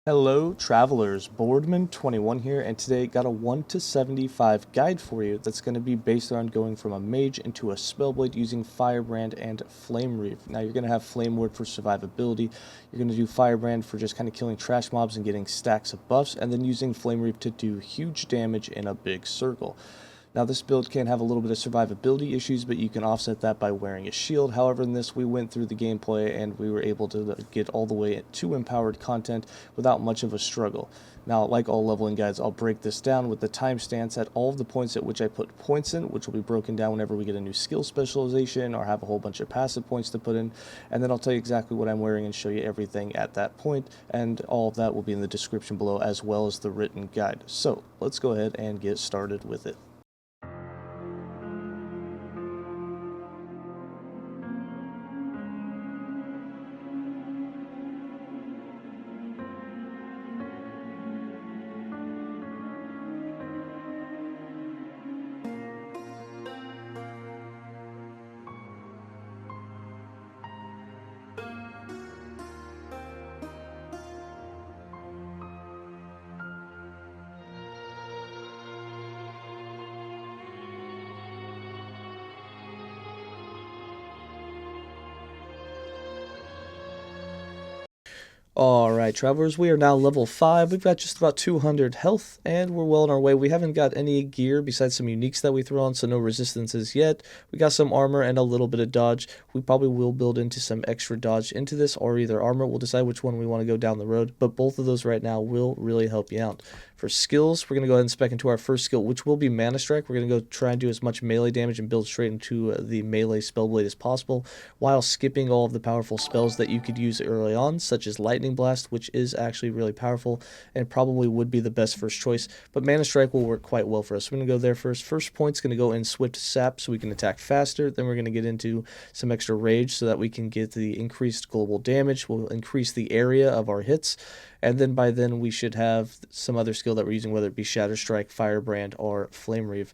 Hello travelers, Boardman21 here, and today got a 1 to 75 guide for you that's going to be based on going from a mage into a spellblade using firebrand and flame reave. Now you're going to have flame ward for survivability, you're going to do firebrand for just kind of killing trash mobs and getting stacks of buffs, and then using flame reave to do huge damage in a big circle. Now this build can have a little bit of survivability issues, but you can offset that by wearing a shield. However, in this we went through the gameplay and we were able to get all the way to empowered content without much of a struggle. Now, like all leveling guides, I'll break this down with the timestamps at all of the points at which I put points in, which will be broken down whenever we get a new skill specialization or have a whole bunch of passive points to put in. And then I'll tell you exactly what I'm wearing and show you everything at that point, and all of that will be in the description below as well as the written guide. So let's go ahead and get started with it. Alright, travelers, we are now level 5. We've got just about 200 health, and we're well on our way. We haven't got any gear besides some uniques that we throw on, so no resistances yet. We got some armor and a little bit of dodge. We probably will build into some extra dodge into this, or either armor. We'll decide which one we want to go down the road, but both of those right now will really help you out. For skills, we're going to go ahead and spec into our first skill, which will be Mana Strike. We're going to go try and do as much melee damage and build straight into the melee Spellblade as possible, while skipping all of the powerful spells that you could use early on, such as Lightning Blast, which is actually really powerful and probably would be the best first choice, but Mana Strike will work quite well for us. We're going to go there first. First point's going to go in Swift Sap so we can attack faster. Then we're going to get into some extra Rage so that we can get the increased global damage. We'll increase the area of our hits, and then by then we should have some other skill that we're using, whether it be Shatter Strike, Firebrand, or Flame Reave.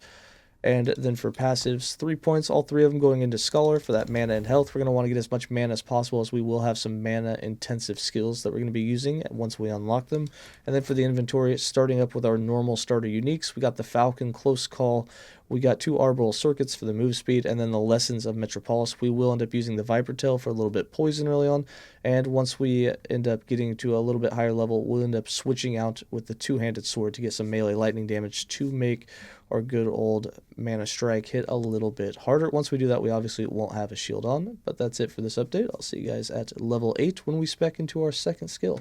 And then for passives, 3 points, all 3 of them going into Scholar for that mana and health. We're going to want to get as much mana as possible, as we will have some mana intensive skills that we're going to be using once we unlock them. And then for the inventory, starting up with our normal starter uniques, we got the Falcon, Close Call, we got 2 Arbitral Circuits for the move speed, and then the Lessons of Metropolis. We will end up using the Viper Tail for a little bit poison early on, and once we end up getting to a little bit higher level, we'll end up switching out with the Two-Handed Sword to get some melee lightning damage to make our good old Mana Strike hit a little bit harder. Once we do that, we obviously won't have a shield on, but that's it for this update. I'll see you guys at level 8 when we spec into our second skill.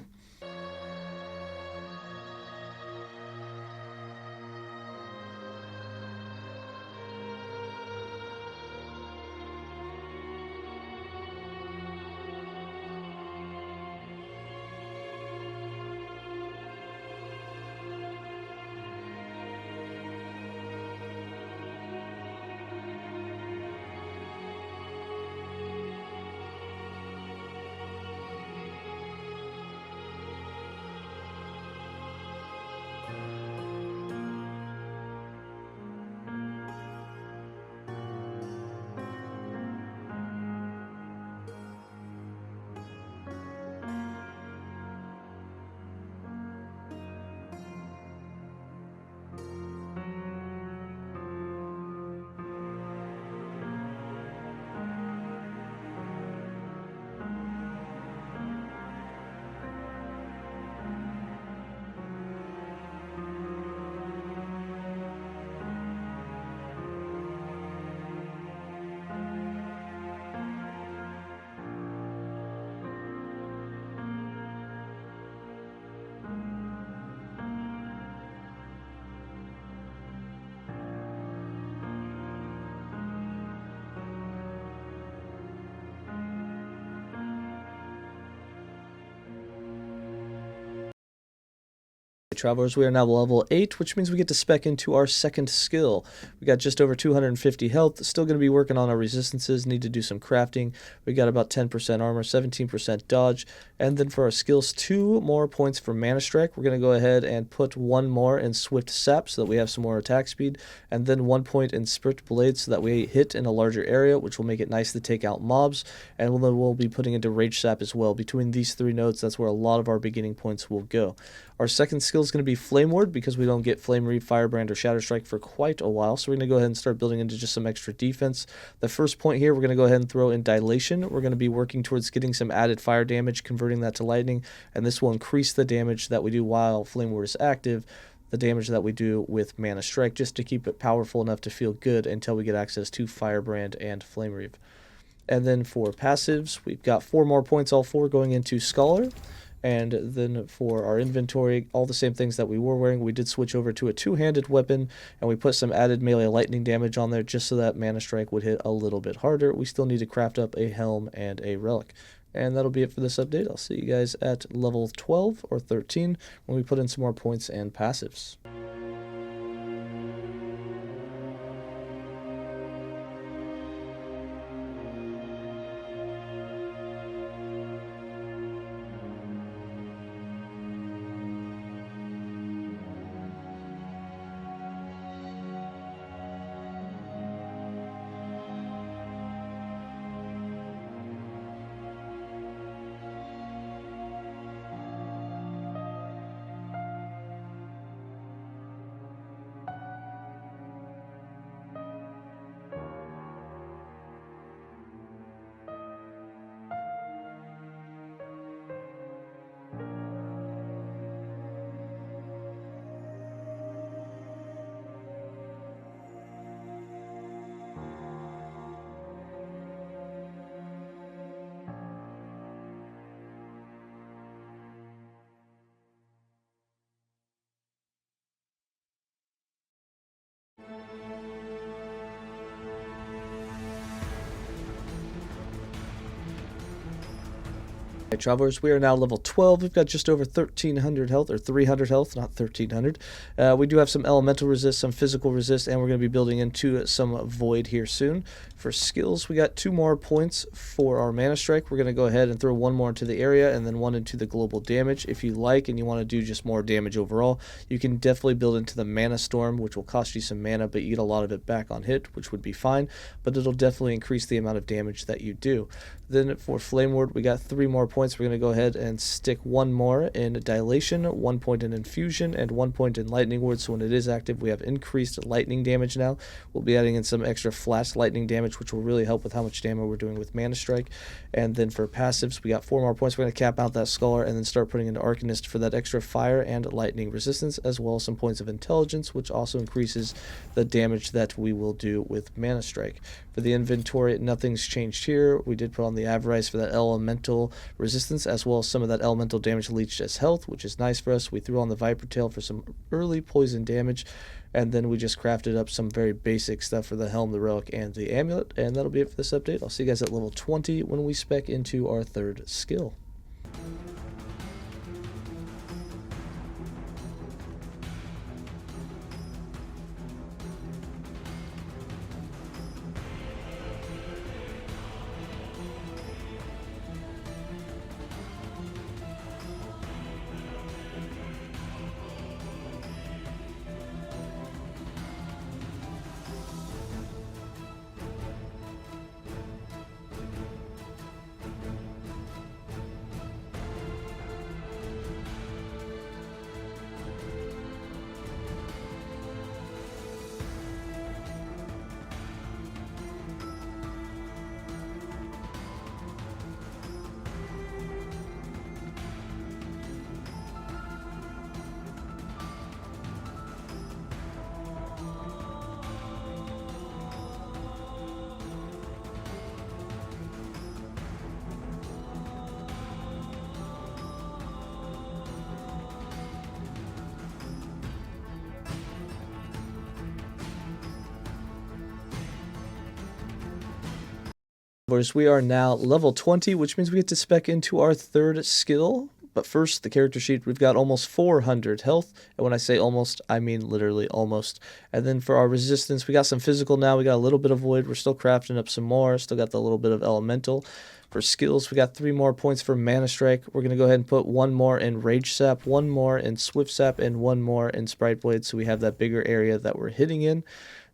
Travelers, we are now level 8, which means we get to spec into our second skill. We got just over 250 health, still going to be working on our resistances, need to do some crafting. We got about 10% armor, 17% dodge, and then for our skills, 2 more points for Mana Strike. We're going to go ahead and put 1 more in Swift Sap so that we have some more attack speed, and then 1 point in Spirit Blade so that we hit in a larger area, which will make it nice to take out mobs, and then we'll be putting into Rage Sap as well. Between these 3 nodes, that's where a lot of our beginning points will go. Our second skill is going to be Flame Ward because we don't get Flame Reave, Firebrand, or Shatter Strike for quite a while. So we're going to go ahead and start building into just some extra defense. The first point here, we're going to go ahead and throw in Dilation. We're going to be working towards getting some added fire damage, converting that to lightning, and this will increase the damage that we do while Flame Ward is active, the damage that we do with Mana Strike, just to keep it powerful enough to feel good until we get access to Firebrand and Flame Reave. And then for passives, we've got 4 more points, all 4 going into Scholar. And then for our inventory, all the same things that we were wearing, we did switch over to a 2-handed weapon, and we put some added melee lightning damage on there just so that Mana Strike would hit a little bit harder. We still need to craft up a helm and a relic. And that'll be it for this update. I'll see you guys at level 12 or 13 when we put in some more points and passives. Travelers, we are now level 12. We've got just over 1,300 health, or 300 health, not 1,300. We do have some elemental resist, some physical resist, and we're going to be building into some void here soon. For skills, we got 2 more points for our Mana Strike. We're going to go ahead and throw 1 more into the area and then 1 into the global damage. If you like and you want to do just more damage overall, you can definitely build into the Mana Storm, which will cost you some mana, but you get a lot of it back on hit, which would be fine, but it'll definitely increase the amount of damage that you do. Then for Flame Ward, we got 3 more points. We're going to go ahead and stick 1 more in Dilation, 1 point in Infusion, and 1 point in Lightning Ward. So when it is active, we have increased lightning damage now. We'll be adding in some extra flash lightning damage, which will really help with how much damage we're doing with Mana Strike. And then for passives, we got 4 more points. We're going to cap out that Scholar and then start putting into Arcanist for that extra fire and lightning resistance, as well as some points of intelligence, which also increases the damage that we will do with Mana Strike. For the inventory, nothing's changed here. We did put on the Avarice for that elemental resistance, as well as some of that elemental damage leached as health, which is nice for us. We threw on the Viper Tail for some early poison damage, and then we just crafted up some very basic stuff for the helm, the relic, and the amulet, and that'll be it for this update. I'll see you guys at level 20 when we spec into our 3rd skill. We are now level 20, which means we get to spec into our 3rd skill. But first, the character sheet, we've got almost 400 health, and when I say almost, I mean literally almost. And then for our resistance, we got some physical now, we got a little bit of void, we're still crafting up some more, still got the little bit of elemental. For skills, we got 3 more points for Mana Strike. We're going to go ahead and put 1 more in Rage Sap, 1 more in Swift Sap, and 1 more in Sprite Blade, so we have that bigger area that we're hitting in.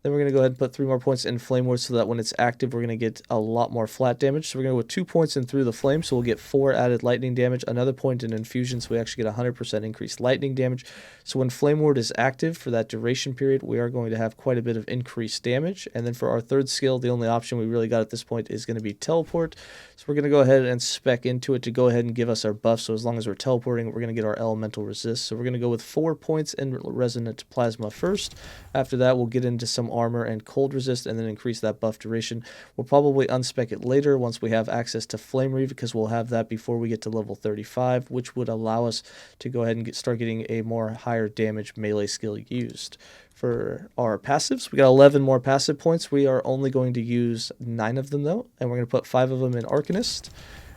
Then we're going to go ahead and put 3 more points in Flame Ward so that when it's active, we're going to get a lot more flat damage. So we're going to go with 2 points in Through the Flame, so we'll get 4 added lightning damage, another point in Infusion, so we actually get 100% increased lightning damage. So when Flame Ward is active for that duration period, we are going to have quite a bit of increased damage. And then for our third skill, the only option we really got at this point is going to be Teleport. So we're going to go ahead and spec into it to go ahead and give us our buff. So as long as we're teleporting, we're going to get our elemental resist. So we're going to go with 4 points in Resonant Plasma first. After that, we'll get into some armor and cold resist and then increase that buff duration. We'll probably unspec it later once we have access to Flame Reave, because we'll have that before we get to level 35, which would allow us to go ahead and start getting a more higher damage melee skill used. For our passives, we got 11 more passive points. We are only going to use 9 of them though, and we're going to put 5 of them in Arcanist.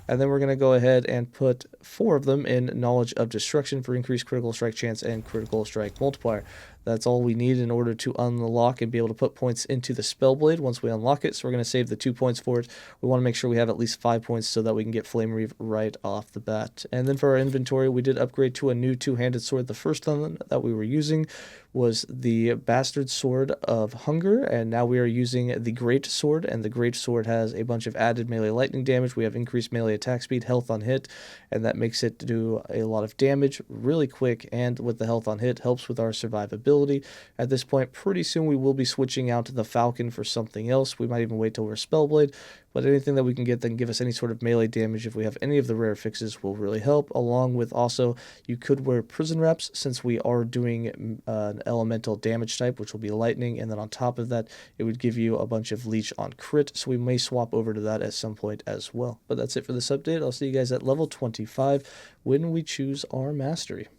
And then we're going to go ahead and put 4 of them in Knowledge of Destruction for increased critical strike chance and critical strike multiplier. That's all we need in order to unlock and be able to put points into the Spellblade once we unlock it. So we're going to save the 2 points for it. We want to make sure we have at least 5 points so that we can get Flame Reave right off the bat. And then for our inventory, we did upgrade to a new 2-handed sword. The first one that we were using was the Bastard Sword of Hunger, and now we are using the Great Sword, and the Great Sword has a bunch of added melee lightning damage. We have increased melee attack speed, health on hit, and that makes it do a lot of damage really quick, and with the health on hit, helps with our survivability. At this point, pretty soon we will be switching out to the Falcon for something else. We might even wait till we're Spellblade, but anything that we can get that can give us any sort of melee damage, if we have any of the rare fixes, will really help. Along with also, you could wear Prison Wraps since we are doing an elemental damage type, which will be lightning, and then on top of that, it would give you a bunch of leech on crit, so we may swap over to that at some point as well. But that's it for this update. I'll see you guys at level 25 when we choose our mastery.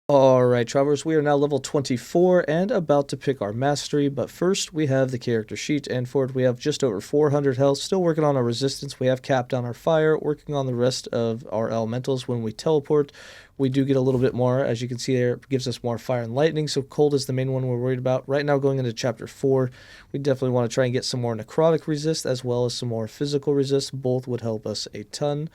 Alright, Travelers, we are now level 24 and about to pick our mastery, but first we have the character sheet, and for it we have just over 400 health, still working on our resistance. We have capped on our fire, working on the rest of our elementals. When we teleport, we do get a little bit more. As you can see there, it gives us more fire and lightning, so cold is the main one we're worried about. Right now, going into chapter 4, we definitely want to try and get some more necrotic resist as well as some more physical resist. Both would help us a ton.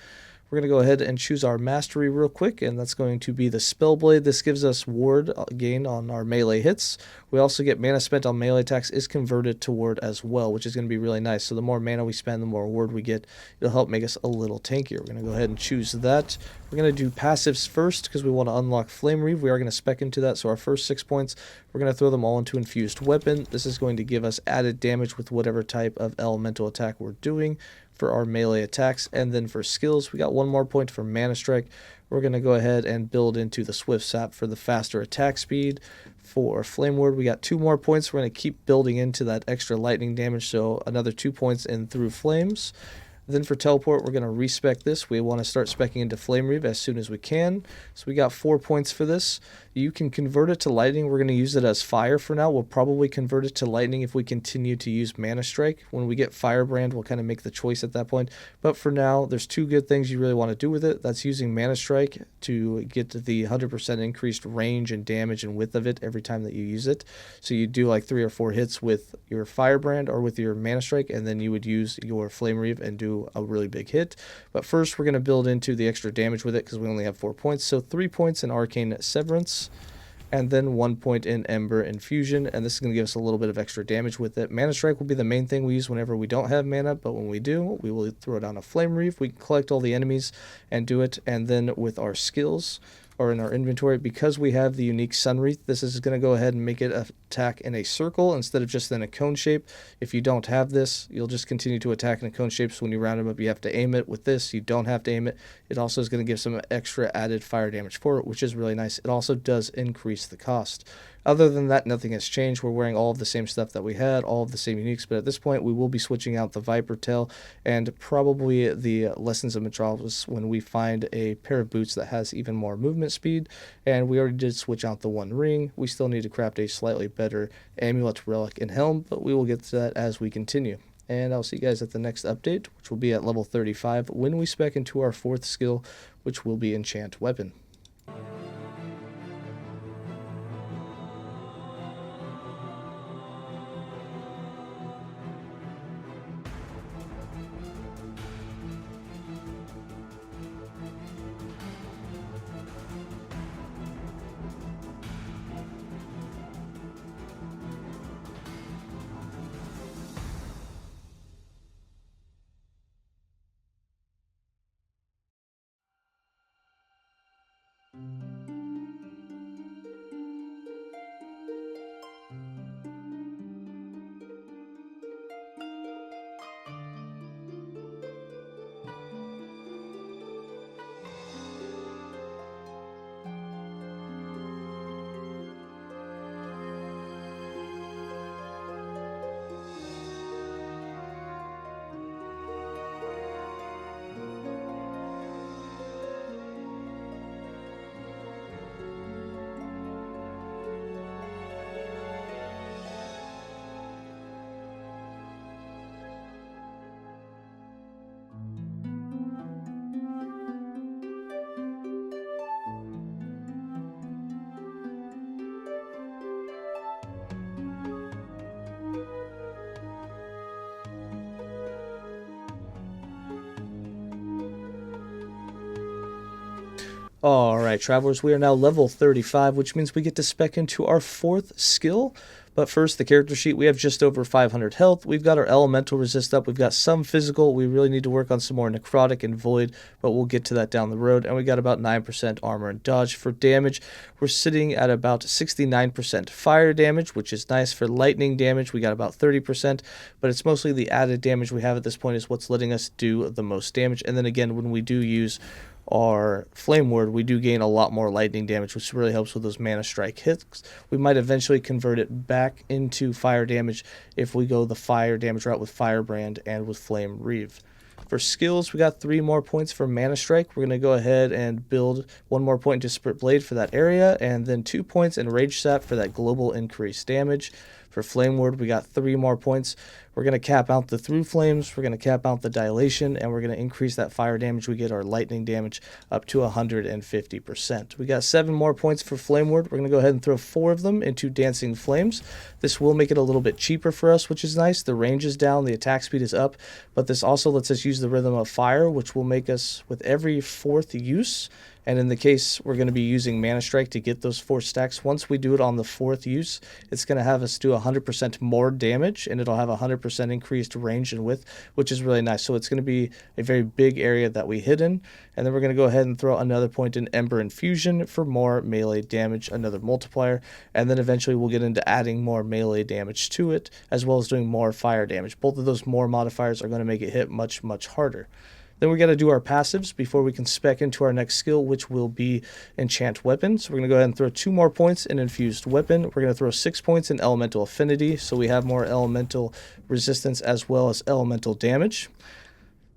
We're going to go ahead and choose our mastery real quick, and that's going to be the Spellblade. This gives us ward gain on our melee hits. We also get mana spent on melee attacks is converted to ward as well, which is going to be really nice. So the more mana we spend, the more ward we get. It'll help make us a little tankier. We're going to go ahead and choose that. We're going to do passives first because we want to unlock Flame Reave. We are going to spec into that, so our first 6 points, we're going to throw them all into Infused Weapon. This is going to give us added damage with whatever type of elemental attack we're doing for our melee attacks. And then for skills, we got 1 more point for Mana Strike. We're going to go ahead and build into the Swift Sap for the faster attack speed. For Flame Ward, we got 2 more points. We're going to keep building into that extra lightning damage, so another 2 points in Through Flames. Then for teleport, we're going to respec this. We want to start specking into Flame Reave as soon as we can. So we got 4 points for this. You can convert it to lightning. We're going to use it as fire for now. We'll probably convert it to lightning if we continue to use Mana Strike. When we get Firebrand, we'll kind of make the choice at that point. But for now, there's 2 good things you really want to do with it. That's using Mana Strike to get the 100% increased range and damage and width of it every time that you use it. So you do like 3 or 4 hits with your Firebrand or with your Mana Strike, and then you would use your Flame Reave and do a really big hit. But first, we're going to build into the extra damage with it because we only have 4 points. So 3 points in Arcane Severance, and then 1 point in Ember Infusion, and this is going to give us a little bit of extra damage with it. Mana Strike will be the main thing we use whenever we don't have mana, but when we do, we will throw down a Flame Reave. We can collect all the enemies and do it, and then with our skills, or in our inventory, because we have the unique Sun Wreath, this is going to go ahead and make it attack in a circle instead of just in a cone shape. If you don't have this, you'll just continue to attack in a cone shape, so when you round them up, you have to aim it. With this, you don't have to aim it. It also is going to give some extra added fire damage for it, which is really nice. It also does increase the cost. Other than that, nothing has changed. We're wearing all of the same stuff that we had, all of the same uniques, but at this point, we will be switching out the Viper Tail and probably the Lessons of Metropolis when we find a pair of boots that has even more movement speed, and we already did switch out the 1 ring. We still need to craft a slightly better amulet, relic, and helm, but we will get to that as we continue. And I'll see you guys at the next update, which will be at level 35, when we spec into our 4th skill, which will be Enchant Weapon. Alright, Travelers, we are now level 35, which means we get to spec into our 4th skill. But first, the character sheet, we have just over 500 health. We've got our elemental resist up. We've got some physical. We really need to work on some more necrotic and void, but we'll get to that down the road. And we got about 9% armor and dodge. For damage, we're sitting at about 69% fire damage, which is nice. For lightning damage, we got about 30%, but it's mostly the added damage we have at this point is what's letting us do the most damage. And then again, when we do use our Flame Ward, we do gain a lot more lightning damage, which really helps with those Mana Strike hits. We might eventually convert it back into fire damage if we go the fire damage route with Firebrand and with Flame Reave. For skills, we got 3 more points for Mana Strike. We're going to go ahead and build 1 more point into Spirit Blade for that area, and then 2 points in Rage Sap for that global increased damage. For Flame Ward, we got 3 more points. We're going to cap out the Through Flames, we're going to cap out the Dilation, and we're going to increase that fire damage we get, our lightning damage, up to 150%. We got 7 more points for Flame Ward. We're going to go ahead and throw 4 of them into Dancing Flames. This will make it a little bit cheaper for us, which is nice. The range is down, the attack speed is up, but this also lets us use the Rhythm of Fire, which will make us, with every 4th use, and in the case we're going to be using Mana Strike to get those 4 stacks, once we do it on the 4th use, it's going to have us do 100% more damage, and it'll have 100% increased range and width, which is really nice. So it's going to be a very big area that we hit in, and then we're going to go ahead and throw another point in Ember Infusion for more melee damage, another multiplier, and then eventually we'll get into adding more melee damage to it, as well as doing more fire damage. Both of those more modifiers are going to make it hit much, much harder. Then we got to do our passives before we can spec into our next skill, which will be Enchant Weapon. So we're going to go ahead and throw 2 more points in Infused Weapon. We're going to throw 6 points in Elemental Affinity, so we have more elemental resistance as well as elemental damage.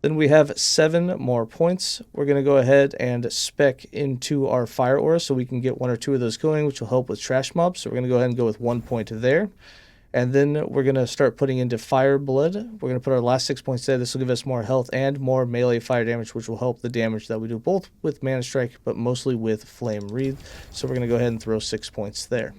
Then we have 7 more points. We're going to go ahead and spec into our fire aura so we can get 1 or 2 of those going, which will help with trash mobs. So we're going to go ahead and go with 1 point there. And then we're going to start putting into fire blood. We're going to put our last 6 points there. This will give us more health and more melee fire damage, which will help the damage that we do both with Mana Strike, but mostly with Flame Reave. So we're going to go ahead and throw 6 points there.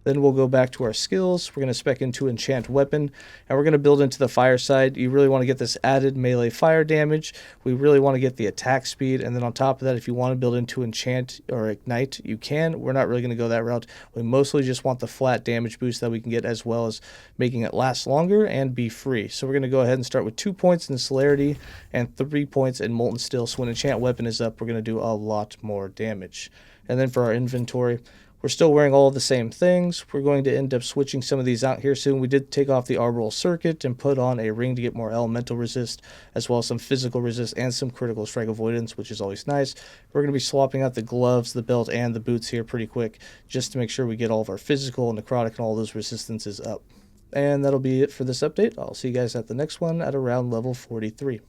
Then we'll go back to our skills. We're going to spec into enchant weapon, and we're going to build into the fire side. You really want to get this added melee fire damage. We really want to get the attack speed, and then on top of that, if you want to build into enchant or ignite, you can. We're not really going to go that route. We mostly just want the flat damage boost that we can get, as well as making it last longer and be free. So we're going to go ahead and start with 2 points in celerity and 3 points in molten steel. So when enchant weapon is up, we're going to do a lot more damage. And then for our inventory, we're still wearing all of the same things. We're going to end up switching some of these out here soon. We did take off the arbor circuit and put on a ring to get more elemental resist, as well as some physical resist and some critical strike avoidance, which is always nice. We're going to be swapping out the gloves, the belt, and the boots here pretty quick, just to make sure we get all of our physical and necrotic and all those resistances up. And that'll be it for this update. I'll see you guys at the next one at around level 43.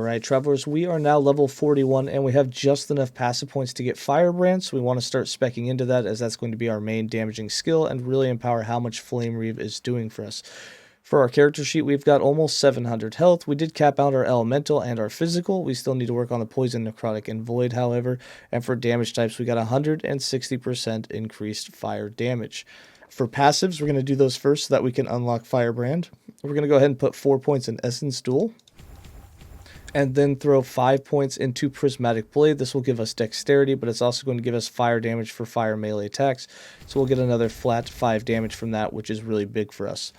Alright, Travelers, we are now level 41, and we have just enough passive points to get Firebrand, so we want to start speccing into that, as that's going to be our main damaging skill, and really empower how much Flame Reave is doing for us. For our character sheet, we've got almost 700 health. We did cap out our elemental and our physical. We still need to work on the poison, necrotic, and void, however, and for damage types, we got 160% increased fire damage. For passives, we're going to do those first so that we can unlock Firebrand. We're going to go ahead and put 4 points in Essence Duel, and then throw 5 points into Prismatic Blade. This will give us dexterity, but it's also going to give us fire damage for fire melee attacks. So we'll get another flat 5 damage from that, which is really big for us.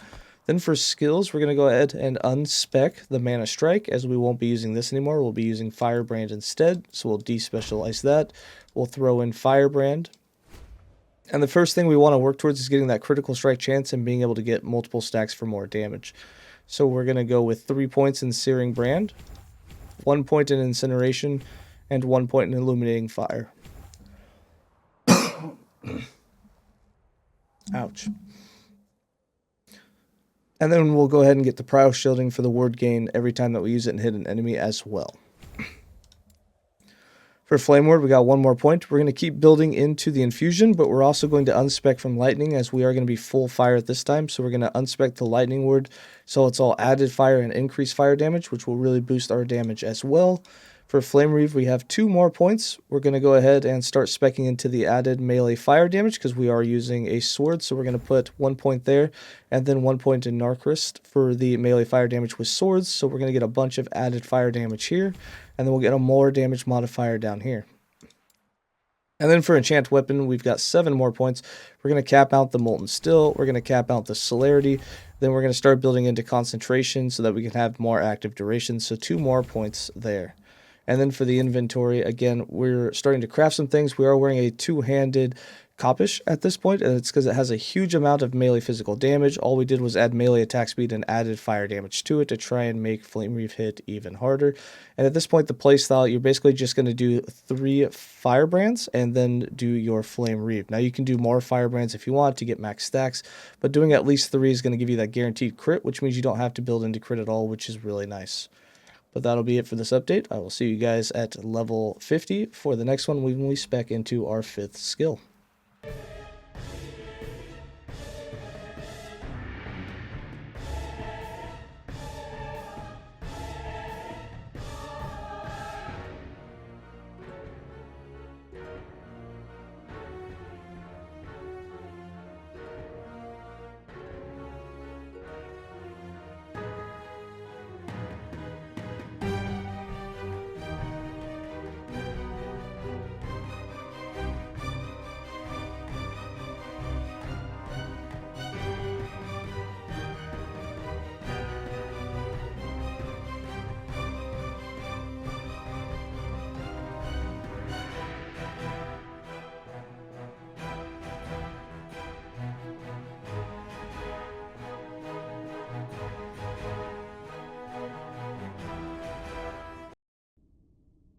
Then for skills, we're going to go ahead and unspec the Mana Strike, as we won't be using this anymore. We'll be using Firebrand instead, so we'll despecialize that. We'll throw in Firebrand. And the first thing we want to work towards is getting that critical strike chance and being able to get multiple stacks for more damage. So we're going to go with 3 points in Searing Brand, 1 point in Incineration, and 1 point in Illuminating Fire. Ouch. And then we'll go ahead and get the Prio Shielding for the ward gain every time that we use it and hit an enemy as well. For Flame Ward, we got 1 more point. We're going to keep building into the Infusion, but we're also going to unspec from Lightning, as we are going to be full fire at this time. So we're going to unspec the Lightning Ward, so it's all added fire and increased fire damage, which will really boost our damage as well. For Flame Reave, we have 2 more points. We're going to go ahead and start speccing into the added melee fire damage, because we are using a sword, so we're going to put 1 point there, and then 1 point in Narchrist for the melee fire damage with swords, so we're going to get a bunch of added fire damage here, and then we'll get a more damage modifier down here. And then for Enchant Weapon, we've got 7 more points. We're going to cap out the Molten Still, we're going to cap out the Celerity, then we're going to start building into Concentration so that we can have more active duration, so 2 more points there. And then for the inventory, again, we're starting to craft some things. We are wearing a 2-handed Koppish at this point, and it's because it has a huge amount of melee physical damage. All we did was add melee attack speed and added fire damage to it to try and make Flame Reave hit even harder. And at this point, the playstyle, you're basically just going to do 3 Firebrands and then do your Flame Reave. Now, you can do more Firebrands if you want to get max stacks, but doing at least 3 is going to give you that guaranteed crit, which means you don't have to build into crit at all, which is really nice. But that'll be it for this update. I will see you guys at level 50 for the next one when we spec into our 5th skill.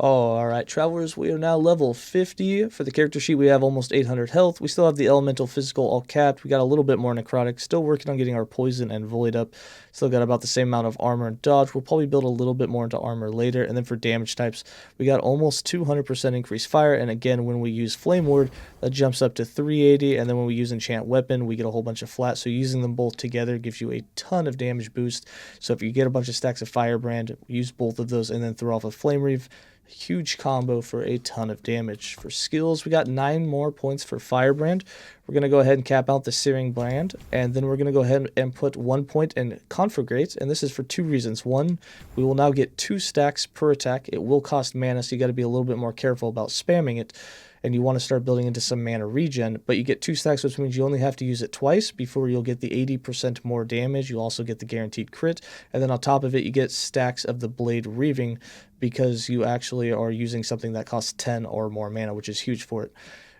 Alright, Travelers, we are now level 50. For the character sheet, we have almost 800 health. We still have the elemental physical all capped. We got a little bit more necrotic. Still working on getting our poison and void up. Still got about the same amount of armor and dodge. We'll probably build a little bit more into armor later. And then for damage types, we got almost 200% increased fire. And again, when we use Flame Ward, that jumps up to 380. And then when we use Enchant Weapon, we get a whole bunch of flat. So using them both together gives you a ton of damage boost. So if you get a bunch of stacks of Firebrand, use both of those and then throw off a Flame Reave. Huge combo for a ton of damage. For skills, we got 9 more points for Firebrand. We're going to go ahead and cap out the Searing Brand, and then we're going to go ahead and put 1 point in Conflagrate, and this is for 2 reasons. One, we will now get 2 stacks per attack. It will cost mana, so you got to be a little bit more careful about spamming it, and you want to start building into some mana regen, but you get 2 stacks, which means you only have to use it twice before you'll get the 80% more damage. You also get the guaranteed crit, and then on top of it, you get stacks of the Blade Reaving, because you actually are using something that costs 10 or more mana, which is huge for it.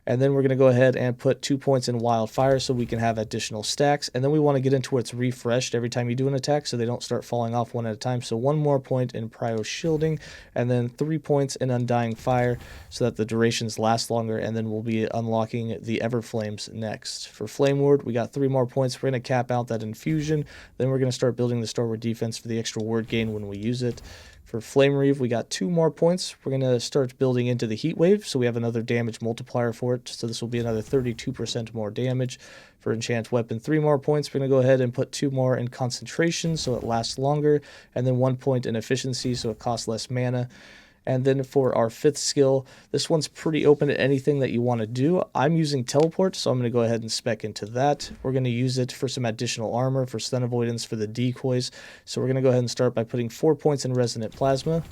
And then we're going to go ahead and put 2 points in Wildfire so we can have additional stacks. And then we want to get into where it's refreshed every time you do an attack so they don't start falling off one at a time. So 1 more point in Prio Shielding, and then 3 points in Undying Fire so that the durations last longer. And then we'll be unlocking the Everflames next. For Flame Ward, we got 3 more points. We're going to cap out that Infusion. Then we're going to start building the Starward Defense for the extra ward gain when we use it. For Flame Reave, we got 2 more points. We're going to start building into the Heat Wave, so we have another damage multiplier for it. So this will be another 32% more damage. For Enchant Weapon, 3 more points. We're going to go ahead and put 2 more in Concentration, so it lasts longer, and then 1 point in Efficiency, so it costs less mana. And then for our 5th skill, this one's pretty open to anything that you want to do. I'm using Teleport, so I'm going to go ahead and spec into that. We're going to use it for some additional armor, for stun avoidance, for the decoys. So we're going to go ahead and start by putting 4 points in Resonant Plasma,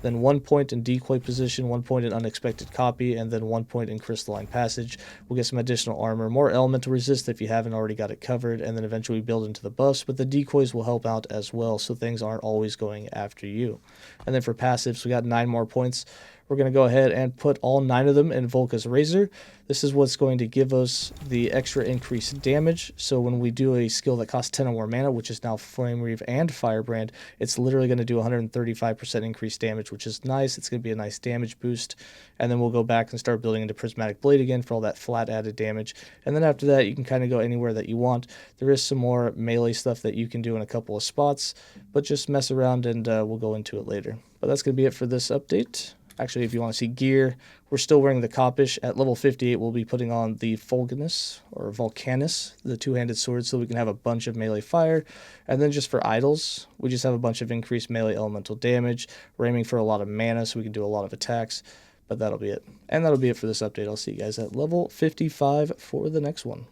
then 1 point in decoy position, 1 point in unexpected copy, and then 1 point in crystalline passage. We'll get some additional armor, more elemental resist if you haven't already got it covered, and then eventually build into the buffs, but the decoys will help out as well, so things aren't always going after you. And then for passives, we got 9 more points. We're going to go ahead and put all 9 of them in 𝐓𝐢𝐬𝐲 Razor. This is what's going to give us the extra increased damage. So when we do a skill that costs 10 or more mana, which is now Flame Reave and Firebrand, it's literally going to do 135% increased damage, which is nice. It's going to be a nice damage boost. And then we'll go back and start building into Prismatic Blade again for all that flat added damage. And then after that, you can kind of go anywhere that you want. There is some more melee stuff that you can do in a couple of spots, but just mess around and we'll go into it later. But that's going to be it for this update. Actually, if you want to see gear, we're still wearing the 𝐒𝐿𝐲. At level 58, we'll be putting on the 𝐒𝐿𝐽𝐴NUS or �volcanus, the 2-handed sword, so we can have a bunch of melee fire. And then just for idols, we just have a bunch of increased melee elemental damage. We're aiming for a lot of mana, so we can do a lot of attacks. But that'll be it. And that'll be it for this update. I'll see you guys at level 55 for the next one.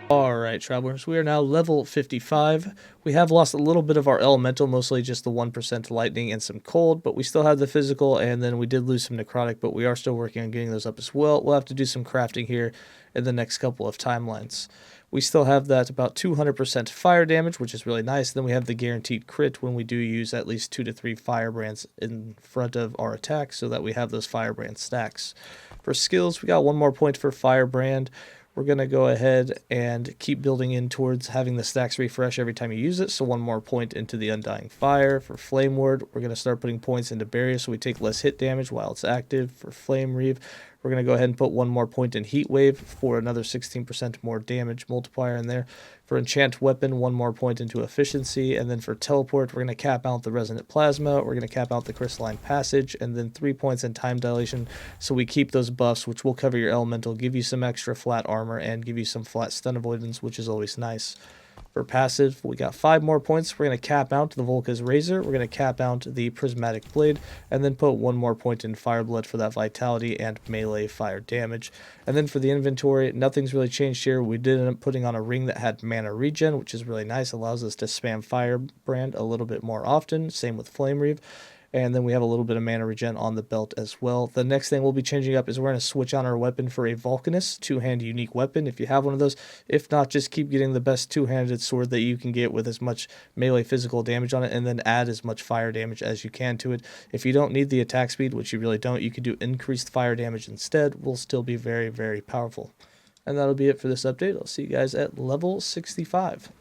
Alright, travelers, we are now level 55. We have lost a little bit of our elemental, mostly just the 1% lightning and some cold, but we still have the physical, and then we did lose some necrotic, but we are still working on getting those up as well. We'll have to do some crafting here in the next couple of timelines. We still have that about 200% fire damage, which is really nice. Then we have the guaranteed crit when we do use at least 2 to 3 firebrands in front of our attack, so that we have those firebrand stacks. For skills, we got 1 more point for firebrand. We're going to go ahead and keep building in towards having the stacks refresh every time you use it, so 1 more point into the Undying Fire. For Flame Ward, we're going to start putting points into Barrier so we take less hit damage while it's active. For Flame Reave, we're going to go ahead and put 1 more point in Heat Wave for another 16% more damage multiplier in there. For Enchant Weapon, 1 more point into Efficiency, and then for Teleport, we're going to cap out the Resonant Plasma, we're going to cap out the Crystalline Passage, and then 3 points in Time Dilation, so we keep those buffs, which will cover your elemental, give you some extra flat armor, and give you some flat stun avoidance, which is always nice. For passive, we got 5 more points. We're going to cap out the 𝐓𝐿𝐽𝐴NUS Razor, we're going to cap out the Prismatic Blade, and then put 1 more point in Fireblood for that vitality and melee fire damage. And then for the inventory, nothing's really changed here. We did end up putting on a ring that had mana regen, which is really nice. It allows us to spam Firebrand a little bit more often. Same with Flame Reave. And then we have a little bit of mana regen on the belt as well. The next thing we'll be changing up is we're going to switch on our weapon for a 𝐓𝐿𝐽𝐴NUS 2-hand unique weapon, if you have one of those. If not, just keep getting the best 2-handed sword that you can get with as much melee physical damage on it, and then add as much fire damage as you can to it. If you don't need the attack speed, which you really don't, you could do increased fire damage instead. Will still be very, very powerful. And that'll be it for this update. I'll see you guys at level 65.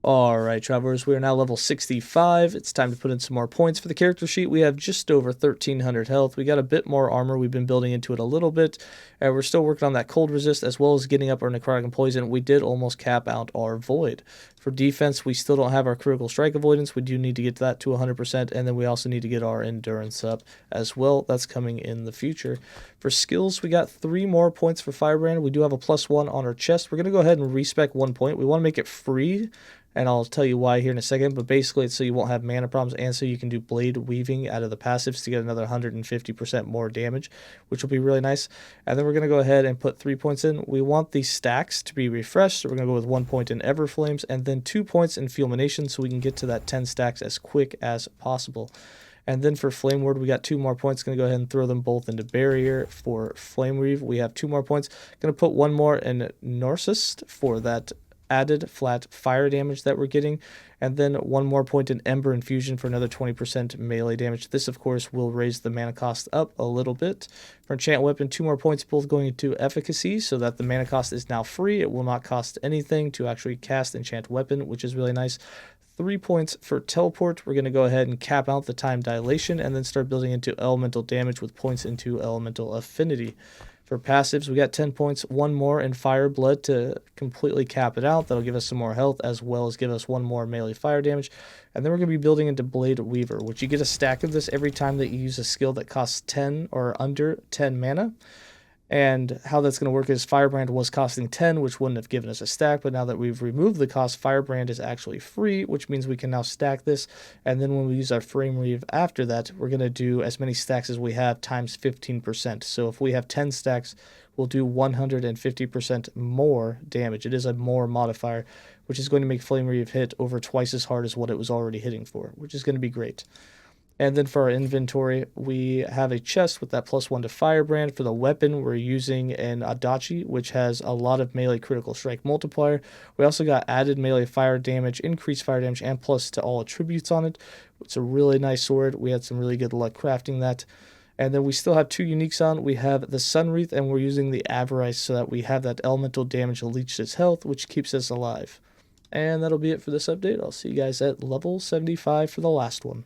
Alright, travelers, we are now level 65. It's time to put in some more points for the character sheet. We have just over 1300 health. We got a bit more armor. We've been building into it a little bit. And we're still working on that cold resist as well as getting up our necrotic and poison. We did almost cap out our void. For defense, we still don't have our critical strike avoidance. We do need to get that to 100%. And then we also need to get our endurance up as well. That's coming in the future. For skills, we got 3 more points for firebrand. We do have a +1 on our chest. We're going to go ahead and respec 1 point. We want to make it free. And I'll tell you why here in a second, but basically it's so you won't have mana problems and so you can do blade weaving out of the passives to get another 150% more damage, which will be really nice. And then we're going to go ahead and put 3 points in. We want these stacks to be refreshed, so we're going to go with 1 point in Everflames and then 2 points in Fulmination so we can get to that 10 stacks as quick as possible. And then for Flame Ward, we got 2 more points. Going to go ahead and throw them both into Barrier. For Flame Reave, we have 2 more points. Going to put 1 more in Narcissist for that added flat fire damage that we're getting, and then 1 more point in Ember Infusion for another 20% melee damage. This, of course, will raise the mana cost up a little bit. For Enchant Weapon, 2 more points, both going into Efficacy, so that the mana cost is now free. It will not cost anything to actually cast Enchant Weapon, which is really nice. 3 points for Teleport. We're going to go ahead and cap out the Time Dilation, and then start building into Elemental Damage with points into Elemental Affinity. For passives, we got 10 points, 1 more in Fire Blood to completely cap it out. That'll give us some more health as well as give us 1 more melee fire damage. And then we're going to be building into Blade Weaver, which you get a stack of this every time that you use a skill that costs 10 or under 10 mana. And how that's going to work is Firebrand was costing 10, which wouldn't have given us a stack, but now that we've removed the cost, Firebrand is actually free, which means we can now stack this, and then when we use our Flame Reave after that, we're going to do as many stacks as we have times 15%. So if we have 10 stacks, we'll do 150% more damage. It is a more modifier, which is going to make Flame Reave hit over twice as hard as what it was already hitting for, which is going to be great. And then for our inventory, we have a chest with that +1 to Firebrand. For the weapon, we're using an Adachi, which has a lot of melee critical strike multiplier. We also got added melee fire damage, increased fire damage, and plus to all attributes on it. It's a really nice sword. We had some really good luck crafting that. And then we still have 2 uniques on. We have the Sunwreath, and we're using the Avarice so that we have that elemental damage to leech its health, which keeps us alive. And that'll be it for this update. I'll see you guys at level 75 for the last one.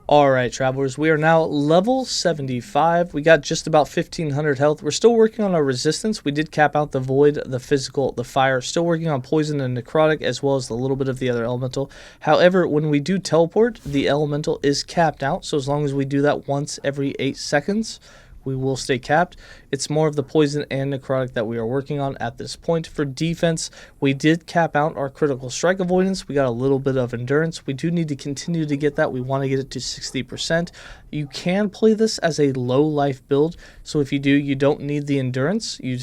Alright, travelers, we are now level 75. We got just about 1500 health. We're still working on our resistance. We did cap out the void, the physical, the fire. Still working on poison and necrotic, as well as a little bit of the other elemental. However, when we do teleport, the elemental is capped out. So as long as we do that once every 8 seconds, we will stay capped. It's more of the poison and necrotic that we are working on at this point. For defense, we did cap out our critical strike avoidance. We got a little bit of endurance. We do need to continue to get that. We want to get it to 60%. You can play this as a low life build. So if you do, you don't need the endurance. You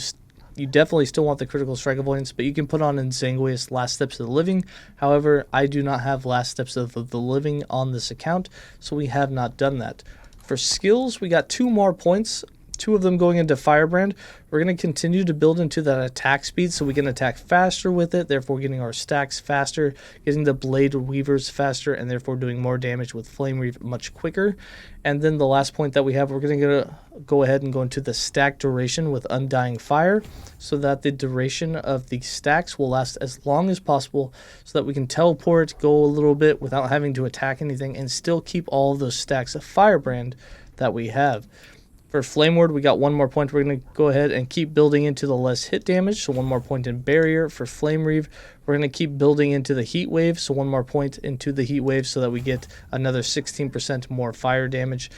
definitely still want the critical strike avoidance, but you can put on 𝐏𝐬𝐲 Last Steps of the Living. However, I do not have Last Steps of the Living on this account, so we have not done that. For skills, we got 2 more points, 2 of them going into Firebrand. We're going to continue to build into that attack speed so we can attack faster with it, therefore getting our stacks faster, getting the blade weavers faster, and therefore doing more damage with Flame Reave much quicker. And then the last point that we have, we're going to go ahead and go into the stack duration with Undying Fire so that the duration of the stacks will last as long as possible so that we can teleport, go a little bit without having to attack anything, and still keep all of those stacks of Firebrand that we have. For Flame Ward, we got 1 more point. We're going to go ahead and keep building into the less hit damage, so 1 more point in Barrier. For Flame Reave, we're going to keep building into the Heat Wave, so 1 more point into the Heat Wave so that we get another 16% more fire damage.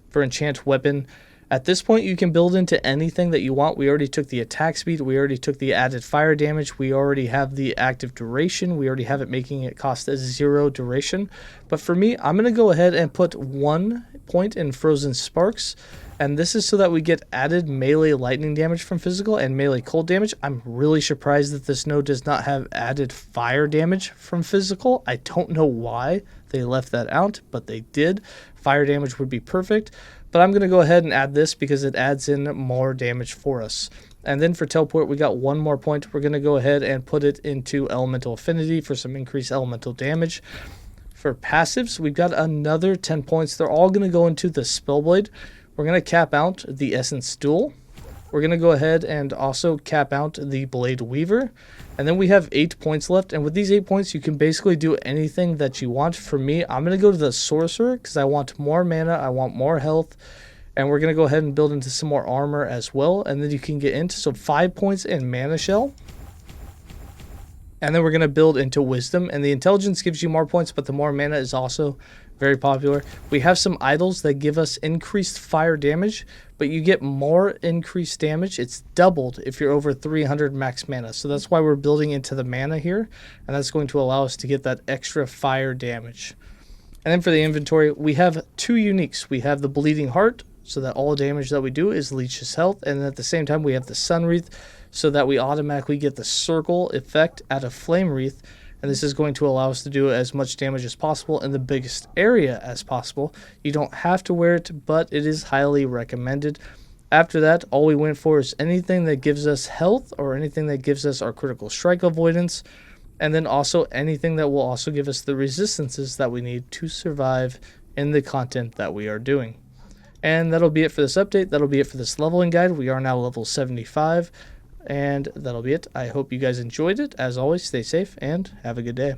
For Enchant Weapon, at this point you can build into anything that you want. We already took the attack speed, we already took the added fire damage, we already have the active duration, we already have it making it cost a 0 duration. But for me, I'm going to go ahead and put 1 point in Frozen Sparks. And this is so that we get added melee lightning damage from physical and melee cold damage. I'm really surprised that this node does not have added fire damage from physical. I don't know why they left that out, but they did. Fire damage would be perfect. But I'm going to go ahead and add this because it adds in more damage for us. And then for teleport, we got 1 more point. We're going to go ahead and put it into Elemental Affinity for some increased elemental damage. For passives, we've got another 10 points. They're all going to go into the Spellblade. We're going to cap out the Essence Duel. We're going to go ahead and also cap out the Blade Weaver. And then we have 8 points left. And with these 8 points, you can basically do anything that you want. For me, I'm going to go to the Sorcerer because I want more mana. I want more health. And we're going to go ahead and build into some more armor as well. And then you can get into, so 5 points in Mana Shell. And then we're going to build into Wisdom. And the Intelligence gives you more points, but the more mana is also very popular. We have some idols that give us increased fire damage, but you get more increased damage. It's doubled if you're over 300 max mana. So that's why we're building into the mana here. And that's going to allow us to get that extra fire damage. And then for the inventory, we have 2 uniques. We have the Bleeding Heart, so that all damage that we do is leeches health. And then at the same time, we have the Sun Wreath, so that we automatically get the circle effect out of Flame Wreath. And this is going to allow us to do as much damage as possible in the biggest area as possible. You don't have to wear it, but it is highly recommended. After that, all we went for is anything that gives us health or anything that gives us our critical strike avoidance. And then also anything that will also give us the resistances that we need to survive in the content that we are doing. And that'll be it for this update. That'll be it for this leveling guide. We are now level 75. And that'll be it. I hope you guys enjoyed it. As always, stay safe and have a good day.